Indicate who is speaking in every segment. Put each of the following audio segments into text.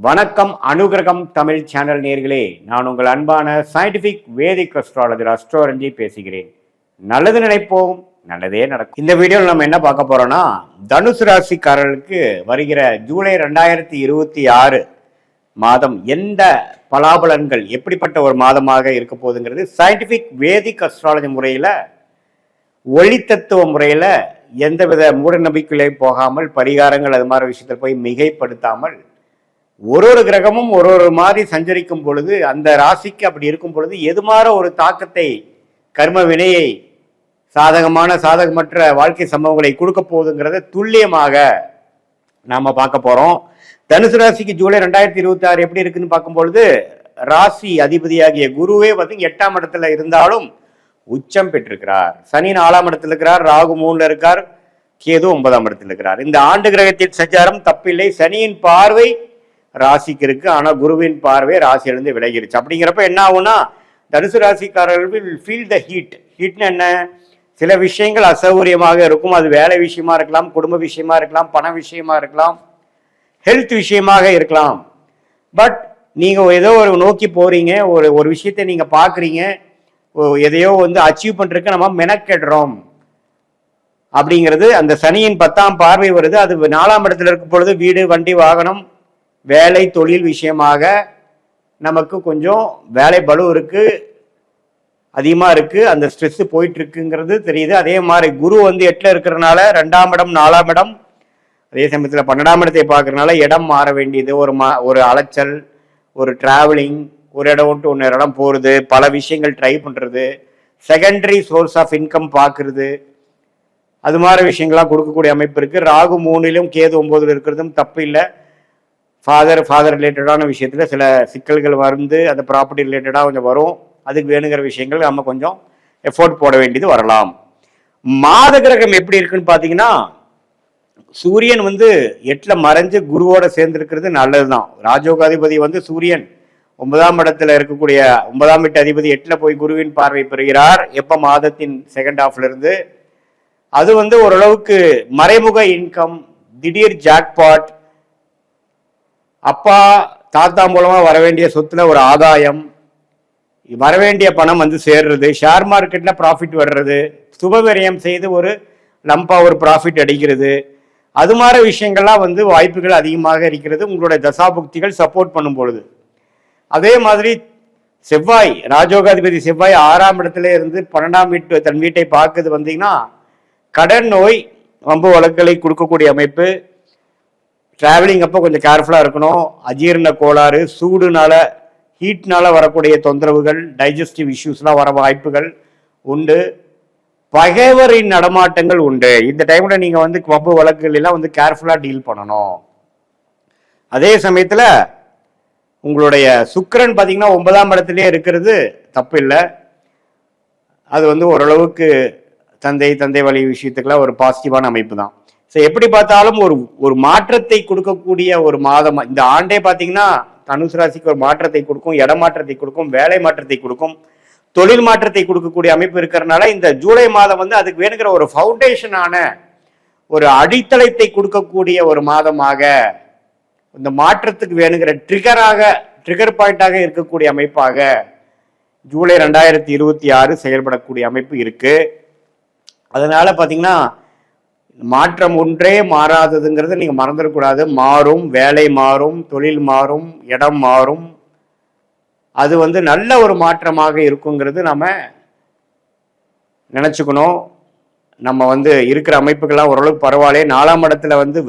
Speaker 1: வணக்கம் அனுகிரகம் தமிழ் சேனல் நேர்களே, நான் உங்கள் அன்பான சயின்டிபிக் வேதிக் அஸ்ட்ராலஜர் அஸ்ட்ரோரஞ்சி பேசுகிறேன். நல்லது நினைப்போம், நல்லதே நடக்கும். இந்த வீடியோவில் நம்ம என்ன பார்க்க போறோம்னா, தனுசு ராசிக்காரர்களுக்கு வருகிற ஜூலை 2026 மாதம் எந்த பலாபலன்கள் எப்படிப்பட்ட ஒரு மாதமாக இருக்க போகுதுங்கிறது சயின்டிபிக் வேதிக் அஸ்ட்ராலஜி முறையில், ஒளி தத்துவ முறையில் எந்தவித மூட நம்பிக்கையிலையும் போகாமல், பரிகாரங்கள் அது மாதிரி விஷயத்தில் போய் மிகைப்படுத்தாமல், ஒரு கிரகமும் ஒரு மாதிரி சஞ்சரிக்கும் பொழுது அந்த ராசிக்கு அப்படி இருக்கும் பொழுது எது மாதிரி ஒரு தாக்கத்தை, கர்ம வினையை, சாதகமான சாதகமற்ற வாழ்க்கை சம்பவங்களை கொடுக்க போகுதுங்கிறத துல்லியமாக நாம பார்க்க போறோம். தனுசு ராசிக்கு ஜூலை 2026 எப்படி இருக்குன்னு பார்க்கும்பொழுது, ராசி அதிபதியாகிய குருவே வந்து 8ஆம் இடத்துல இருந்தாலும் உச்சம் பெற்றிருக்கிறார். சனி 4ஆம் இடத்துல இருக்கிறார், ராகு 3ல இருக்கார், கேது 9ஆம் இடத்துல இருக்கிறார். இந்த ஆண்டு கிரகத்தின் சஞ்சாரம் தப்பில்லை. சனியின் பார்வை ராசிக்கு இருக்கு, ஆனா குருவின் பார்வை ராசியிலிருந்து விலகிருச்சு. அப்படிங்கிறப்ப என்ன ஆகும்னா, தனுசு ராசிக்காரர்கள் ஃபீல் த ஹீட். ஹீட்னு என்ன? சில விஷயங்கள் அசௌகரியமாக இருக்கும். அது வேலை விஷயமா இருக்கலாம், குடும்ப விஷயமா இருக்கலாம், பண விஷயமா இருக்கலாம், ஹெல்த் விஷயமாக இருக்கலாம். பட் நீங்க ஏதோ ஒரு நோக்கி போறீங்க, ஒரு விஷயத்தை நீங்க பாக்குறீங்க, எதையோ வந்து அச்சீவ் பண்றதுக்கு நம்ம மெனக்கெடுறோம் அப்படிங்கிறது. அந்த சனியின் 10ஆம் பார்வை வருது. அது 4ஆம் இடத்துல இருக்கும் பொழுது வீடு, வண்டி, வாகனம், வேலை, தொழில் விஷயமாக நமக்கு கொஞ்சம் வேலை பளு இருக்கு, அதிகமா இருக்கு, அந்த ஸ்ட்ரெஸ் போயிட்டு இருக்குங்கிறது தெரியுது. அதே மாதிரி குரு வந்து 8ல இருக்கிறதுனால 2ஆம் இடம், 4ஆம் இடம், அதே சமயத்தில் 12ஆம் இடத்தை பார்க்கறதுனால இடம் மாற வேண்டியது, ஒரு அலைச்சல், ஒரு டிராவலிங், ஒரு இடம் விட்டு இன்னொரு இடம் போறது, பல விஷயங்கள் ட்ரை பண்றது, செகண்டரி சோர்ஸ் ஆஃப் இன்கம் பார்க்கறது, அது மாதிரி விஷயங்கள்லாம் கொடுக்கக்கூடிய அமைப்பு இருக்கு. ராகு 3லும் கேது 9ல இருக்கிறதும் தப்பு இல்லை. ஃபாதர் ரிலேட்டடான விஷயத்துல சில சிக்கல்கள் வந்து அந்த ப்ராப்பர்ட்டி ரிலேட்டடாக கொஞ்சம் வரும். அதுக்கு வேணுங்கிற விஷயங்கள் நம்ம கொஞ்சம் எஃபோர்ட் போட வேண்டியது வரலாம். மாத கிரகம் எப்படி இருக்குன்னு பார்த்தீங்கன்னா, சூரியன் வந்து 8ல மறைஞ்சு குருவோட சேர்ந்து இருக்கிறது நல்லதுதான். ராஜோகாதிபதி வந்து சூரியன் 9ஆம் இடத்துல இருக்கக்கூடிய 9ஆம் வீட்டு அதிபதி 8ல போய் குருவின் பார்வை பெறுகிறார். எப்ப? மாதத்தின் செகண்ட் ஹாஃப்ல இருந்து. அது வந்து ஓரளவுக்கு மறைமுக இன்கம், திடீர் ஜாக்பாட், அப்பா தாத்தா மூலமா வர வேண்டிய சொத்துல ஒரு ஆதாயம், வரவேண்டிய பணம் வந்து சேர்றது, ஷேர் மார்க்கெட்ல ப்ராஃபிட் வர்றது, சுபவிரயம் செய்து ஒரு லம்பா ஒரு ப்ராஃபிட் அடிக்கிறது, அது மாதிரி விஷயங்கள்லாம் வந்து வாய்ப்புகள் அதிகமாக இருக்கிறது உங்களுடைய தசாபுக்திகள் சப்போர்ட் பண்ணும் பொழுது. அதே மாதிரி செவ்வாய், ராஜோகாதிபதி செவ்வாய் 6ஆம் இடத்துல இருந்து 12ஆம் வீட்டு தன் வீட்டை பார்க்குது. வந்தீங்கன்னா கடன் நோய், வம்பு வழக்குகளை கொடுக்கக்கூடிய அமைப்பு. டிராவலிங் அப்போ கொஞ்சம் கேர்ஃபுல்லாக இருக்கணும். அஜீரண கோளாறு, சூடுனால, ஹீட்னால வரக்கூடிய தொந்தரவுகள், டைஜஸ்டிவ் இஷ்யூஸ்லாம் வர வாய்ப்புகள் உண்டு. பகைவரின் நடமாட்டங்கள் உண்டு. இந்த டைம்ல நீங்க வந்து வம்பு வழக்குகள் எல்லாம் வந்து கேர்ஃபுல்லாக டீல் பண்ணணும். அதே சமயத்தில் உங்களுடைய சுக்கிரன் பார்த்தீங்கன்னா 9ஆம் இடத்துலயே இருக்கிறது தப்பு இல்லை. அது வந்து ஓரளவுக்கு தந்தை வழி விஷயத்துக்கெல்லாம் ஒரு பாசிட்டிவான அமைப்பு தான். ஸோ எப்படி பார்த்தாலும் ஒரு மாற்றத்தை கொடுக்கக்கூடிய ஒரு மாதம் இந்த ஆண்டே பார்த்தீங்கன்னா தனுசு ராசிக்கு ஒரு மாற்றத்தை கொடுக்கும், இடமாற்றத்தை கொடுக்கும், வேலை மாற்றத்தை கொடுக்கும், தொழில் மாற்றத்தை கொடுக்கக்கூடிய அமைப்பு இருக்கிறதுனால இந்த ஜூலை மாதம் வந்து அதுக்கு வேணுங்கிற ஒரு ஃபவுண்டேஷனான ஒரு அடித்தளத்தை கொடுக்கக்கூடிய ஒரு மாதமாக, இந்த மாற்றத்துக்கு வேணுங்கிற ட்ரிகர் பாயிண்டாக இருக்கக்கூடிய அமைப்பாக ஜூலை 2026 செயல்படக்கூடிய அமைப்பு இருக்கு. அதனால பார்த்தீங்கன்னா மாற்றம் ஒன்றே மாறாததுங்கிறத நீங்க மறந்துடக்கூடாது. மாறும், வேலை மாறும், தொழில் மாறும், இடம் மாறும். அது வந்து நல்ல ஒரு மாற்றமாக இருக்குங்கிறது நம்ம நினைச்சுக்கணும். நம்ம வந்து இருக்கிற அமைப்புகள்லாம் ஓரளவுக்கு பரவாயில்ல. 4ஆம் இடத்துல வந்து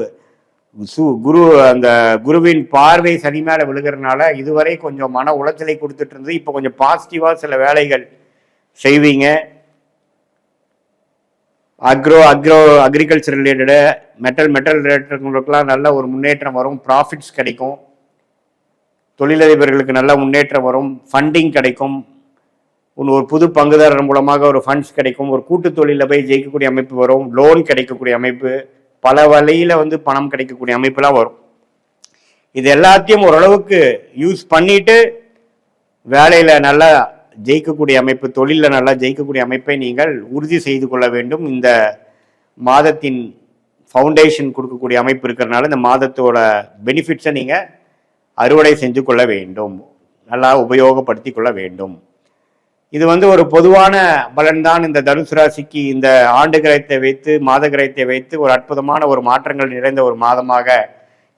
Speaker 1: அந்த குருவின் பார்வை சனி மேல விழுகிறதுனால இதுவரை கொஞ்சம் மன உளைச்சலை கொடுத்துட்டு இருந்தது. இப்போ கொஞ்சம் பாசிட்டிவா சில வேலைகள் செய்வீங்க. அக்ரிகல்ச்சர் ரிலேட்டடு, மெட்டல் ரிலேட்டடுங்களுக்கெல்லாம் நல்ல ஒரு முன்னேற்றம் வரும், ப்ராஃபிட்ஸ் கிடைக்கும், தொழிலதிபர்களுக்கு நல்ல முன்னேற்றம் வரும், ஃபண்டிங் கிடைக்கும், ஒரு புது பங்குதாரர் மூலமாக ஒரு ஃபண்ட்ஸ் கிடைக்கும், ஒரு கூட்டு தொழிலில் போய் ஜெயிக்கக்கூடிய அமைப்பு வரும், லோன் கிடைக்கக்கூடிய அமைப்பு, பல வழியில வந்து பணம் கிடைக்கக்கூடிய அமைப்புலாம் வரும். இது எல்லாத்தையும் ஓரளவுக்கு யூஸ் பண்ணிட்டு வேலையில நல்லா ஜெயிக்கக்கூடிய அமைப்பு, தொழிலில் நல்லா ஜெயிக்கக்கூடிய அமைப்பை நீங்கள் உறுதி செய்து கொள்ள வேண்டும். இந்த மாதத்தின் ஃபவுண்டேஷன் கொடுக்கக்கூடிய அமைப்பு இருக்கிறதுனால இந்த மாதத்தோட பெனிஃபிட்ஸை நீங்கள் அறுவடை செஞ்சு கொள்ள வேண்டும், நல்லா உபயோகப்படுத்தி கொள்ள வேண்டும். இது ஒரு பொதுவான பலன்தான். இந்த தனுசு ராசிக்கு இந்த ஆண்டு கிரகத்தை வைத்து மாத கிரகத்தை வைத்து ஒரு அற்புதமான ஒரு மாற்றங்கள் நிறைந்த ஒரு மாதமாக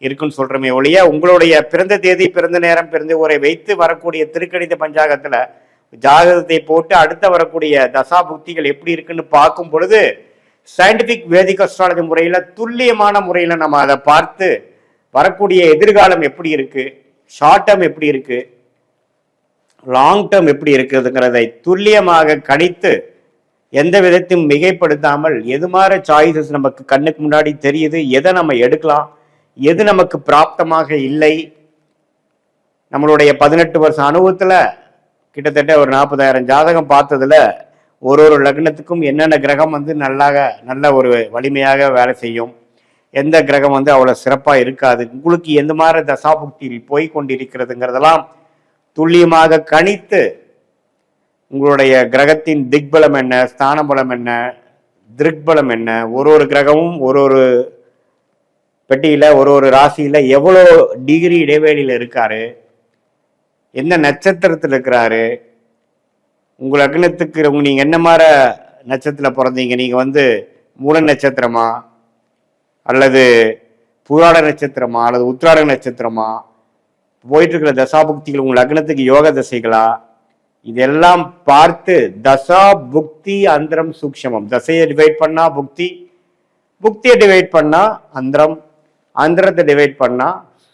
Speaker 1: இருக்குன்னு சொல்றமே ஒழிய, உங்களுடைய பிறந்த தேதி, பிறந்த நேரம், பிறந்த ஊரை வைத்து வரக்கூடிய திருக்கணித பஞ்சாங்கத்துல ஜாதகத்தை போட்டு அடுத்த வரக்கூடிய தசா புக்திகள் எப்படி இருக்குன்னு பார்க்கும் பொழுது சயின்டிபிக் வேதிக் அஸ்ட்ராலஜி முறையில துல்லியமான முறையில நம்ம அதை பார்த்து வரக்கூடிய எதிர்காலம் எப்படி இருக்கு, ஷார்ட் டேர்ம் எப்படி இருக்கு, லாங் டேர்ம் எப்படி இருக்குதுங்கிறதை துல்லியமாக கணித்து எந்த விதத்தையும் மிகைப்படுத்தாமல் எது மாதிரி சாய்ஸஸ் நமக்கு கண்ணுக்கு முன்னாடி தெரியுது, எதை நம்ம எடுக்கலாம், எது நமக்கு பிராப்தமாக இல்லை. நம்மளுடைய 18 வருஷம் அனுபவத்துல கிட்டத்தட்ட ஒரு 40,000 ஜாதகம் பார்த்ததுல ஒரு லக்னத்துக்கும் என்னென்ன கிரகம் நல்ல ஒரு வலிமையாக வேலை செய்யும், எந்த கிரகம் அவ்வளவு சிறப்பா இருக்காது, உங்களுக்கு எந்த மாதிரி தசாபுக்தியில் போய் கொண்டிருக்கிறதுங்கிறதெல்லாம் துல்லியமாக கணித்து உங்களுடைய கிரகத்தின் திக்பலம் என்ன, ஸ்தான பலம் என்ன, திருக்பலம் என்ன, ஒரு கிரகமும் ஒரு பெட்டியில ஒரு ராசியில எவ்வளோ டிகிரி இடைவெளியில இருக்காரு, எந்த நட்சத்திரத்தில் இருக்கிறாரு, உங்க லக்னத்துக்கு நீங்க என்ன மாதிரி நட்சத்திரத்துல பிறந்தீங்க, நீங்க மூல நட்சத்திரமா அல்லது பூராட நட்சத்திரமா அல்லது உத்திராட நட்சத்திரமா, போயிட்டு இருக்கிற தசாபுக்திகள் உங்க லக்னத்துக்கு யோக தசைகளா, இதெல்லாம் பார்த்து தசா புக்தி அந்தரம் சூக்ஷமம், தசையை டிவைட் பண்ணா புக்தி, புக்தியை டிவைட் பண்ணா அந்தரம், அந்தரத்தை டிவைட் பண்ணா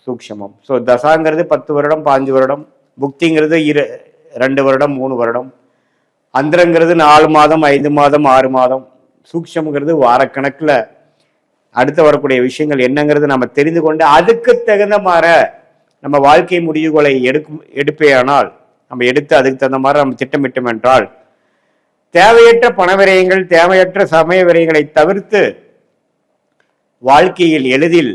Speaker 1: சூக்ஷமம். ஸோ தசாங்கிறது 10 வருடம் 5 வருடம், புக்திங்கிறது 2 வருடம் 3 வருடம், அந்தரங்கிறது 4 மாதம் 5 மாதம் 6 மாதம், சூக்ஷம்ங்கிறது வாரக்கணக்கில் அடுத்து வரக்கூடிய விஷயங்கள் என்னங்கிறது நம்ம தெரிந்து கொண்டு அதுக்கு தகுந்த மாதிரி நம்ம வாழ்க்கை முடிவுகளை எடுப்பேயானால், நம்ம எடுத்து அதுக்கு தகுந்த மாதிரி நம்ம திட்டமிட்டோம் என்றால் தேவையற்ற பண விரயங்கள், தேவையற்ற சமய விரயங்களை தவிர்த்து வாழ்க்கையில் எளிதில்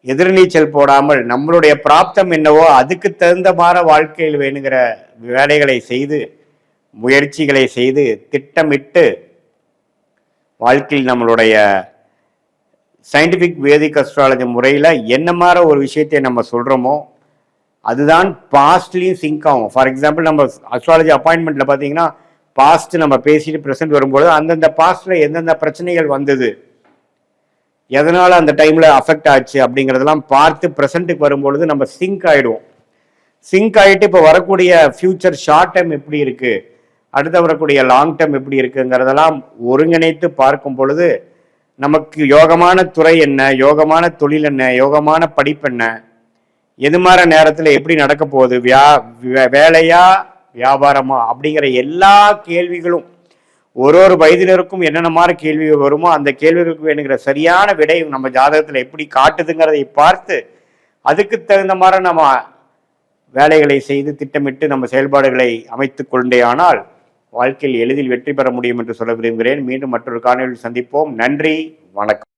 Speaker 1: எதிர்நீச்சல் போடாமல் நம்மளுடைய பிராப்தம் என்னவோ அதுக்கு தகுந்த மாதிரி வாழ்க்கையில் வேணுங்கிற வேலைகளை செய்து, முயற்சிகளை செய்து, திட்டமிட்டு வாழ்க்கையில் நம்மளுடைய சயின்டிபிக் வேதிக் அஸ்ட்ராலஜி முறையில் என்ன மாதிரி ஒரு விஷயத்தை நம்ம சொல்கிறோமோ அதுதான் பாஸ்ட்லையும் சிங்க் ஆகும். ஃபார் எக்ஸாம்பிள், நம்ம அஸ்ட்ராலஜி அப்பாயின்மெண்ட்டில் பார்த்தீங்கன்னா பாஸ்ட் நம்ம பேசிட்டு ப்ரெசென்ட் வரும்போது அந்தந்த பாஸ்டில் எந்தெந்த பிரச்சனைகள் வந்தது, எதனால் அந்த டைமில் அஃபெக்ட் ஆச்சு அப்படிங்கிறதெல்லாம் பார்த்து ப்ரெசண்ட்டுக்கு வரும்பொழுது நம்ம சிங்க் ஆகிடுவோம். சிங்க் ஆகிட்டு இப்போ வரக்கூடிய ஃபியூச்சர் ஷார்ட் டைம் எப்படி இருக்குது, அடுத்து வரக்கூடிய லாங் டேர்ம் எப்படி இருக்குங்கிறதெல்லாம் ஒருங்கிணைத்து பார்க்கும் பொழுது நமக்கு யோகமான துறை என்ன, யோகமான தொழில் என்ன, யோகமான படிப்பு என்ன, எது மாதிரி நேரத்தில் எப்படி நடக்க போகுது, வேலையா வியாபாரமா அப்படிங்கிற எல்லா கேள்விகளும் ஒரு வயதினருக்கும் என்னென்ன மாதிரி கேள்விகள் வருமோ அந்த கேள்விகளுக்கு வேணுங்கிற சரியான விடை நம்ம ஜாதகத்தில் எப்படி காட்டுதுங்கிறதை பார்த்து அதுக்கு தகுந்த மாதிரி நம்ம வேலைகளை செய்து திட்டமிட்டு நம்ம செயல்பாடுகளை அமைத்து கொண்டே ஆனால் வாழ்க்கையில் எளிதில் வெற்றி பெற முடியும் என்று சொல்ல விரும்புகிறேன். மீண்டும் மற்றொரு காணொலியில் சந்திப்போம். நன்றி, வணக்கம்.